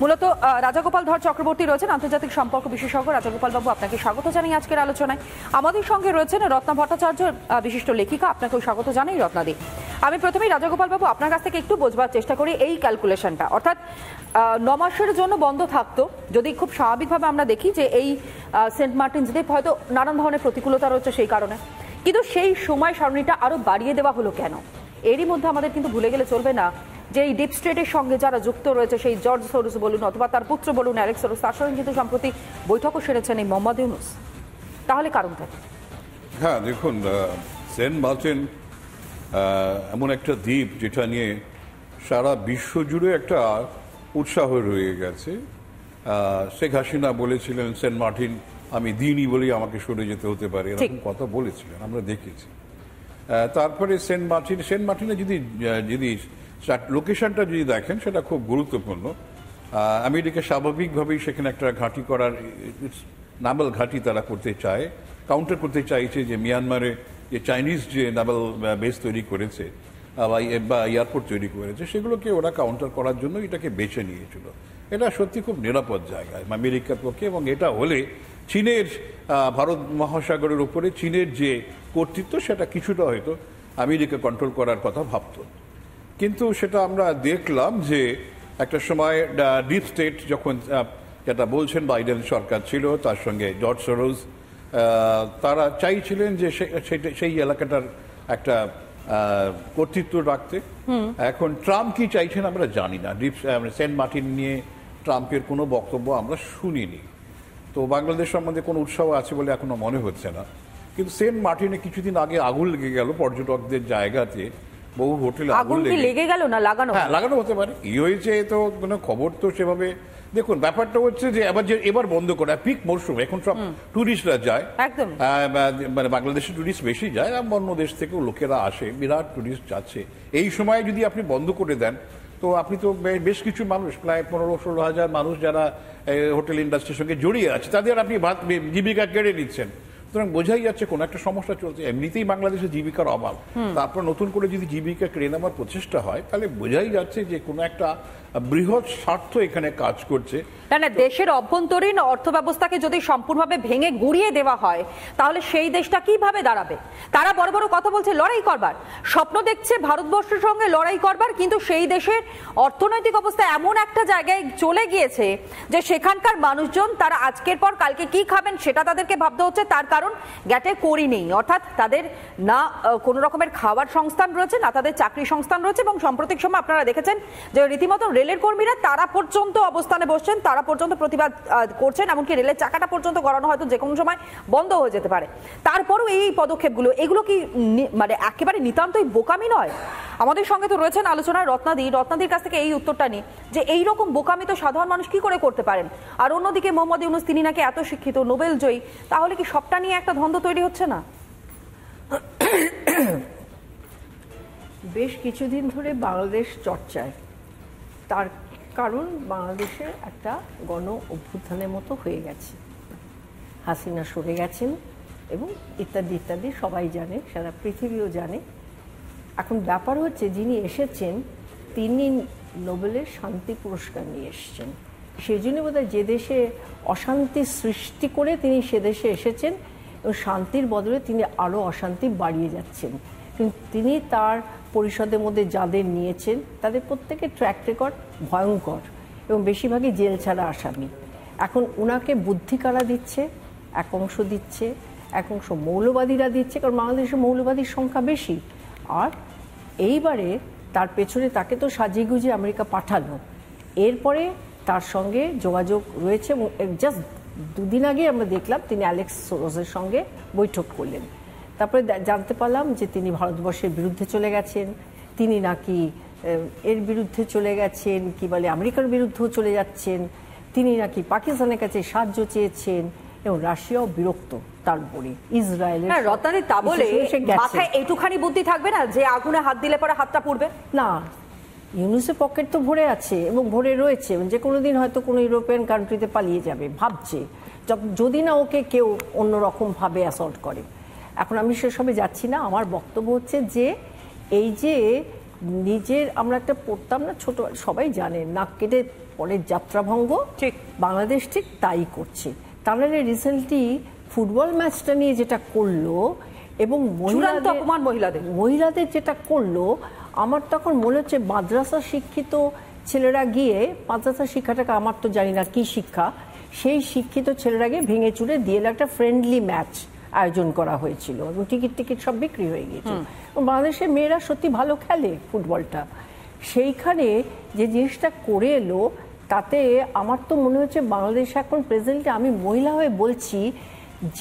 মূলত রাজাগোপাল ধর চক্রবর্তী রয়েছেন আন্তর্জাতিক সম্পর্ক বিশেষজ্ঞ। রাজাগোপাল বাবু, আপনাকে স্বাগত জানাই আজকের আলোচনায়। আমাদের সঙ্গে রয়েছেন রত্না ভট্টাচার্য, বিশিষ্ট লেখিকা। আপনাকেও স্বাগত জানাই রত্নাদি। আমি প্রথমেই রাজাগোপাল বাবু আপনার কাছ থেকে একটু বোঝবার চেষ্টা করি এই ক্যালকুলেশনটা, অর্থাৎ 9 মাসের জন্য বন্ধ থাকতো যদি খুব স্বাভাবিকভাবে আমরা দেখি যে এই সেন্ট মার্টিনস দ্বীপ হয়তো নানান ধরনের প্রতিকূলতা রয়েছে সেই কারণে, কিন্তু সেই সময় সারণীটা আরো বাড়িয়ে দেওয়া হলো কেন? এরই মধ্যে আমাদের কিন্তু ভুলে গেলে চলবে না যে এই ডিপ স্টেটের সঙ্গে যারা যুক্ত রয়েছে, সেই জর্জ সোরস বলুন অথবা তার পুত্র বলুন অ্যালেক্স সোরস, তার সঙ্গে কিন্তু সম্প্রতি বৈঠকও সেরেছেন এই মোহাম্মদ ইউনুস। তাহলে কারণটা? হ্যাঁ, দেখুন, সেন্ট মার্টিন এমন একটা দ্বীপ যেটা নিয়ে সারা বিশ্ব জুড়ে একটা উৎসাহ রয়ে গেছে। শেখ হাসিনা বলেছিলেন সেন্ট মার্টিন আমি দিইনি বলেই আমাকে সরে যেতে হতে পারে, এরকম কথা বলেছিলেন, আমরা দেখেছি। তারপরে সেন্ট মার্টিনে যদি লোকেশনটা যদি দেখেন সেটা খুব গুরুত্বপূর্ণ। আমেরিকা স্বাভাবিকভাবেই সেখানে একটা ঘাঁটি করার নাভাল ঘাঁটি তারা করতে চায়, কাউন্টার করতে চাইছে যে মিয়ানমারে যে চাইনিজ যে নাভাল বেস তৈরি করেছে বা এয়ারপোর্ট তৈরি করেছে সেগুলোকে ওরা কাউন্টার করার জন্য এটাকে বেছে নিয়েছিল। এটা সত্যি খুব নিরাপদ জায়গায় আমেরিকার পক্ষে, এবং এটা হলে চীনের ভারত মহাসাগরের উপরে চীনের যে কর্তৃত্ব সেটা কিছুটা হয়তো আমেরিকা কন্ট্রোল করার কথা ভাবত। কিন্তু সেটা আমরা দেখলাম যে একটা সময় ডিপ স্টেট যখন যেটা বলছেন বাইডেন সরকার ছিল, তার সঙ্গে জর্জ সোরস, তারা চাইছিলেন যে সেই এলাকাটার একটা কর্তৃত্ব রাখতে। এখন ট্রাম্প কি চাইছেন আমরা জানি না। সেন্ট মার্টিন নিয়ে ট্রাম্পের কোনো বক্তব্য আমরা শুনিনি, তো বাংলাদেশ সম্বন্ধে কোনো উৎসাহ আছে বলে এখনো মনে হচ্ছে না। কিন্তু সেন্ট মার্টিনে কিছুদিন আগে আগুন লেগে গেল পর্যটকদের জায়গাতে, বহু হোটেলে আগুন লেগে গেল না লাগানো? হ্যাঁ, লাগানো হতে পারে। কি হয়েছে তো কোনো খবর তো সেভাবে। দেখুন, ব্যাপারটা হচ্ছে যে এবার বন্ধ করা পিক মরশুম, এখন সব টুরিস্টরা যায়, একদম মানে বাংলাদেশের টুরিস্ট বেশি যায়, অন্য দেশ থেকেও লোকেরা আসে, বিরাট টুরিস্ট যাচ্ছে। এই সময় যদি আপনি বন্ধ করে দেন তো আপনি তো বেশ কিছু মানুষ, প্রায় 15-16 হাজার মানুষ যারা হোটেল ইন্ডাস্ট্রির সঙ্গে জড়িয়ে আছে, তাদের আপনি জীবিকা কেড়ে নিচ্ছেন। সুতরাং বোঝাই যাচ্ছে কোন একটা সমস্যা চলছে। এমনিতেই বাংলাদেশের জীবিকার অভাব, তারপর নতুন করে যদি জীবিকা কেড়ে নেওয়ার প্রচেষ্টা হয় তাহলে বোঝাই যাচ্ছে যে কোনো একটা বৃহৎ স্বার্থ এখানে কাজ করছে। না, দেশের অভ্যন্তরীণ অর্থ ব্যবস্থাকে যদি সম্পূর্ণভাবে ভেঙে গুড়িয়ে দেওয়া হয় তাহলে সেই দেশটা কিভাবে দাঁড়াবে? তারা বড় বড় কথা বলছে লড়াই করবার, স্বপ্ন দেখছে ভারতবর্ষের সঙ্গে লড়াই করবার, কিন্তু সেই দেশের অর্থনৈতিক অবস্থা এমন একটা জায়গায় চলে গিয়েছে যে সেখানকার মানুষজন তারা আজকের পর কালকে কি খাবেন সেটা তাদেরকে ভাবতে হচ্ছে। তার কারণ গ্যাটে করি নেই, অর্থাৎ তাদের না কোনো রকমের খাওয়ার সংস্থান রয়েছে, না তাদের চাকরি সংস্থান রয়েছে। এবং সাম্প্রতিক সময় আপনারা দেখেছেন যে রীতিমতো রেলের কর্মীরা তারা পর্যন্ত অবস্থানে বসছেন, তারা পর্যন্ত প্রতিবাদ করছেন, এমনকি রেলের চাকাটা পর্যন্ত গড়ানো হয়তো যে কোনো সময় বন্ধ হয়ে যেতে পারে। তারপরেও এই পদক্ষেপগুলো, এগুলো কি মানে একেবারে নিতান্তই বোকামি নয়? আমাদের সঙ্গে তো রয়েছেন আলোচনায় রত্নাদির কাছ থেকে এই উত্তরটা নিই যে এইরকম বোকামি তো সাধারণ মানুষ কি করে করতে পারেন। আর অন্যদিকে মোহাম্মদ ইউনুস, তিনি নাকি এত শিক্ষিত, নোবেল জয়ী, তাহলে কি সবটা নিয়ে একটা দ্বন্দ্ব তৈরি হচ্ছে না? বেশ কিছুদিন ধরে বাংলাদেশ চর্চায়, তার কারণ বাংলাদেশে একটা গণ অভ্যুত্থানের মতো হয়ে গেছে, হাসিনা সরে গেছেন এবং ইত্যাদি ইত্যাদি সবাই জানে, সারা পৃথিবীও জানে। এখন ব্যাপার হচ্ছে যিনি এসেছেন তিনি নোবেলের শান্তি পুরস্কার নিয়ে এসেছেন, সেই জন্য বোধহয় যে দেশে অশান্তি সৃষ্টি করে তিনি সে দেশে এসেছেন এবং শান্তির বদলে তিনি আরও অশান্তি বাড়িয়ে যাচ্ছেন। কিন্তু তিনি তার পরিষদের মধ্যে যাদের নিয়েছেন তাদের প্রত্যেকের ট্র্যাক রেকর্ড ভয়ঙ্কর এবং বেশিরভাগই জেল ছাড়া আসামি। এখন ওনাকে বুদ্ধি কারা দিচ্ছে, এক অংশ দিচ্ছে, এক অংশ মৌলবাদীরা দিচ্ছে, কারণ বাংলাদেশে মৌলবাদীর সংখ্যা বেশি। আর এইবারে তার পেছনে তাকে তো সাজিয়ে গুজিয়ে আমেরিকা পাঠালো, এরপরে তার সঙ্গে যোগাযোগ রয়েছে এবং জাস্ট 2 দিন আগে আমরা দেখলাম তিনি অ্যালেক্স সোরসের সঙ্গে বৈঠক করলেন। তারপরে জানতে পারলাম যে তিনি ভারতবর্ষের বিরুদ্ধে চলে গেছেন, তিনি নাকি এর বিরুদ্ধে চলে গেছেন, কি বলে আমেরিকার বিরুদ্ধেও চলে যাচ্ছেন, তিনি নাকি পাকিস্তানের কাছে সাহায্য চেয়েছেন এবং রাশিয়াও বিরক্ত তার উপরে, ইসরায়েলের। রত্নাদি, তা বলে মাথায় এইটুখানি বুদ্ধি থাকবে না যে আগুনে হাত দিলে পরে হাতটা পুড়বে? না, ইউনুসের পকেট তো ভরে আছে এবং ভরে রয়েছে, যে কোনো দিন হয়তো কোনো ইউরোপিয়ান কান্ট্রিতে পালিয়ে যাবে ভাবছে, যদি না ওকে কেউ অন্যরকম ভাবে অ্যাসল্ট করে। এখন আমি সেসবে যাচ্ছি না। আমার বক্তব্য হচ্ছে যে এই যে নিজের, আমরা একটা পড়তাম না ছোট, সবাই জানে, নাক কেটে পরের যাত্রাভঙ্গ ঠিক। বাংলাদেশ ঠিক তাই করছে। তাহলে রিসেন্টলি ফুটবল ম্যাচটা নিয়ে যেটা করলো এবং চূড়ান্ত অপমান মহিলাদের যেটা করলো, আমার তখন মনে হচ্ছে মাদ্রাসা শিক্ষিত ছেলেরা গিয়ে, মাদ্রাসা শিক্ষাটাকে আমার তো জানি না কি শিক্ষা, সেই শিক্ষিত ছেলেরা গিয়ে ভেঙে চুরে দিয়ে একটা ফ্রেন্ডলি ম্যাচ আয়োজন করা হয়েছিল এবং টিকিট সব বিক্রি হয়ে গিয়েছিল। বাংলাদেশের মেয়েরা সত্যি ভালো খেলে ফুটবলটা। সেইখানে যে জিনিসটা করে এলো, তাতে আমার তো মনে হচ্ছে বাংলাদেশ এখন প্রেজেন্টলি, আমি মহিলা হয়ে বলছি,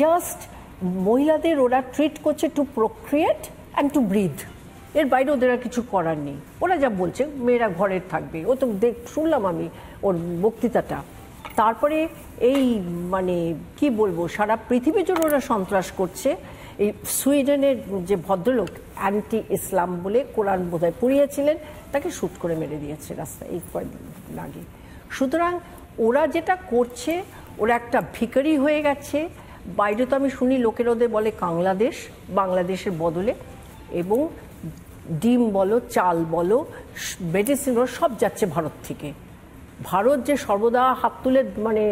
জাস্ট মহিলাদের ওরা ট্রিট করছে টু প্রক্রিয়েট অ্যান্ড টু ব্রিথ, এর বাইরে ওদের আর কিছু করার নেই। ওরা যা বলছে মেয়েরা ঘরে থাকবে, ও তো শুনলাম আমি ওর বক্তৃতাটা। তারপরে এই মানে কি বলবো, সারা পৃথিবী জুড়ে ওরা সন্ত্রাস করছে। এই সুইডেনের যে ভদ্রলোক অ্যান্টি ইসলাম বলে কোরআন বোধহয় পড়িয়েছিলেন, তাকে শুট করে মেরে দিয়েছে রাস্তায় এই কয়েকদিন আগে। সুতরাং ওরা যেটা করছে, ওরা একটা ভিখারি হয়ে গেছে। বাইরে তো আমি শুনি লোকের ওদের বলে বাংলাদেশ, বাংলাদেশের বদলে, এবং ডিম বলো, চাল বলো, মেডিসিন বলো, সব যাচ্ছে ভারত থেকে। ভারত যে সর্বদা হাত তুলে মানে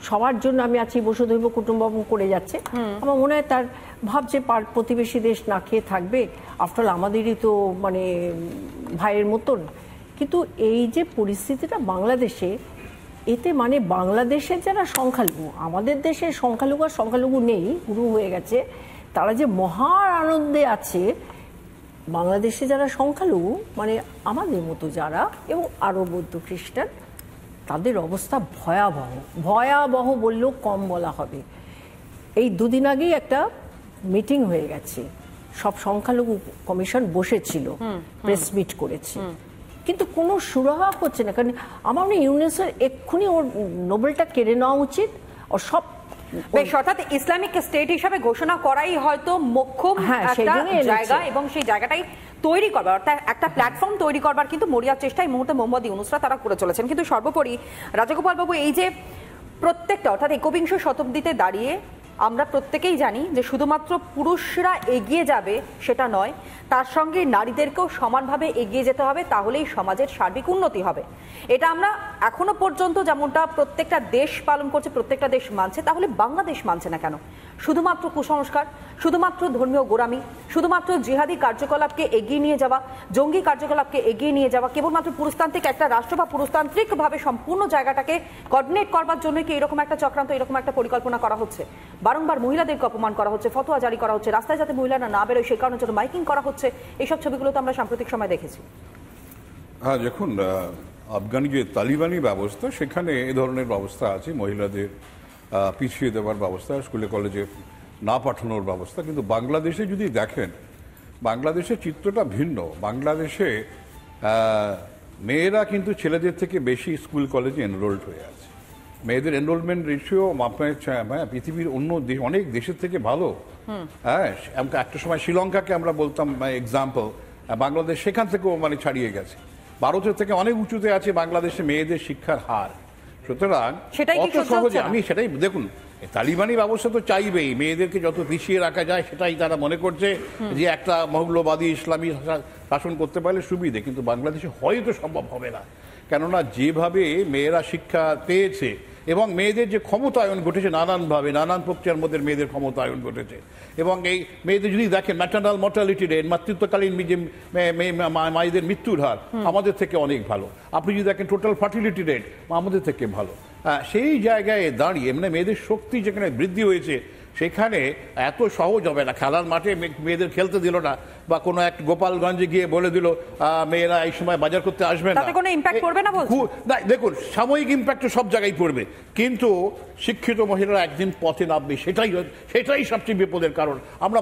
সবার জন্য আমি আছি বসুধৈব কুটুম্বকম করে যাচ্ছে, আমার মনে হয় তার ভাবছে প্রতিবেশী দেশ না খেয়ে থাকবে, আফটার আমাদেরই তো মানে ভাইয়ের মতন। কিন্তু এই যে পরিস্থিতিটা বাংলাদেশে, এতে মানে বাংলাদেশের যারা সংখ্যালঘু, আমাদের দেশে সংখ্যালঘু আর সংখ্যালঘু নেই, গুরু হয়ে গেছে, তারা যে মহা আনন্দে আছে। বাংলাদেশে যারা সংখ্যালঘু মানে আমাদের মতো যারা, এবং আরও বৌদ্ধ খ্রিস্টান, তাদের অবস্থা ভয়াবহ, ভয়াবহ বললেও কম বলা হবে। এই দুদিন আগেই একটা মিটিং হয়ে গেছে, সব সংখ্যালঘু কমিশন বসেছিল, প্রেস মিট করেছে, কিন্তু কোনো সুরাহা হচ্ছে না। কারণ আমার মনে হয় ইউনেস্কোর এক্ষুনি ওর নোবেলটা কেড়ে নেওয়া উচিত। ও সব বেশ, অর্থাৎ ইসলামিক স্টেট হিসাবে ঘোষণা করাই হয়তো মোক্ষম একটা জায়গা, এবং সেই জায়গাটাই তৈরি করবার, অর্থাৎ একটা প্ল্যাটফর্ম তৈরি করবার কিন্তু মরিয়ার চেষ্টা এই মুহূর্তে মোহাম্মদ ইউনূসরা তারা করে চলেছেন। কিন্তু সর্বোপরি রাজাগোপাল বাবু, এই যে প্রত্যেকটা, অর্থাৎ একবিংশ শতাব্দীতে দাঁড়িয়ে আমরা প্রত্যেকেই জানি যে শুধুমাত্র পুরুষরা এগিয়ে যাবে সেটা নয়, তার সঙ্গে নারীদেরকেও সমানভাবে এগিয়ে যেতে হবে, তাহলেই সমাজের সার্বিক উন্নতি হবে। এটা আমরা এখনো পর্যন্ত যেমনটা প্রত্যেকটা দেশ পালন করছে, প্রত্যেকটা দেশ মানছে, তাহলে বাংলাদেশ মানছে না কেন? শুধুমাত্র কুসংস্কার, শুধুমাত্র ধর্মীয় গোড়ামি, শুধুমাত্র জিহাদি কার্যকলাপকে এগিয়ে নিয়ে যাওয়া, জঙ্গি কার্যকলাপকে এগিয়ে নিয়ে যাওয়া, কেবলমাত্র পুরুষতান্ত্রিক একটা রাষ্ট্র বা পুরুষতান্ত্রিকভাবে সম্পূর্ণ জায়গাটাকে কোঅর্ডিনেট করবার জন্য কি এরকম একটা চক্রান্ত, এরকম একটা পরিকল্পনা করা হচ্ছে? বারংবার মহিলাদেরকে অপমান করা হচ্ছে, ফতোয়া জারি করা হচ্ছে, রাস্তায় যাতে মহিলারা না বেরোয় সেই কারণের জন্য মাইকিং করা হচ্ছে, এইসব ছবিগুলো তো আমরা সাম্প্রতিক সময় দেখেছি। হ্যাঁ, দেখুন, আফগানি যে তালিবানি ব্যবস্থা, সেখানে এ ধরনের ব্যবস্থা আছে, মহিলাদের পিছিয়ে দেওয়ার ব্যবস্থা, স্কুলে কলেজে না পাঠানোর ব্যবস্থা। কিন্তু বাংলাদেশে যদি দেখেন, বাংলাদেশের চিত্রটা ভিন্ন। বাংলাদেশে মেয়েরা কিন্তু ছেলেদের থেকে বেশি স্কুল কলেজে এনরোল্ড হয়ে আছে। মেয়েদের এনরোলমেন্ট রেশিও আপনার পৃথিবীর অন্য দেশ, অনেক দেশের থেকে ভালো। হ্যাঁ, একটা সময় শ্রীলঙ্কাকে আমরা বলতাম এক্সাম্পল, বাংলাদেশ সেখান থেকেও মানে ছাড়িয়ে গেছে। ভারতের থেকে অনেক উঁচুতে আছে বাংলাদেশে মেয়েদের শিক্ষার হার। সুতরাং অত সহজে আমি সেটাই দেখুন, তালিবানি ব্যবস্থা তো চাইবেই মেয়েদেরকে যত পিছিয়ে রাখা যায়, সেটাই তারা মনে করছে যে একটা মৌলবাদী ইসলামী শাসন করতে পারলে সুবিধে। কিন্তু বাংলাদেশে হয়তো সম্ভব হবে না, কেননা যেভাবে মেয়েরা শিক্ষা পেয়েছে এবং মেয়েদের যে ক্ষমতায়ন ঘটেছে নানানভাবে, নানান প্রক্রিয়ার মধ্যে মেয়েদের ক্ষমতায়ন ঘটেছে। এবং এই মেয়েদের যদি দেখেন ম্যাটার্নাল মর্টালিটি রেট, মাতৃত্বকালীন যে মায়েদের মৃত্যুর হার আমাদের থেকে অনেক ভালো। আপনি যদি দেখেন টোটাল ফার্টিলিটি রেট আমাদের থেকে ভালো। সেই জায়গায় দাঁড়িয়ে মানে মেয়েদের শক্তি যেখানে বৃদ্ধি হয়েছে, সেখানে এত সহজ হবে না। খেলার মাঠে মেয়েদের খেলতে দিল না, বা কোনো এক গোপালগঞ্জে গিয়ে বলে দিল মেয়েরা এই সময় বাজার করতে আসবে না, কোনো ইমপ্যাক্ট পড়বে না বলছেন? দেখুন, সাময়িক ইমপ্যাক্ট সব জায়গায় পড়বে, কিন্তু শিক্ষিত মহিলারা একদিন পথে নামবে, সেটাই সবচেয়ে বিপদের কারণ। আমরা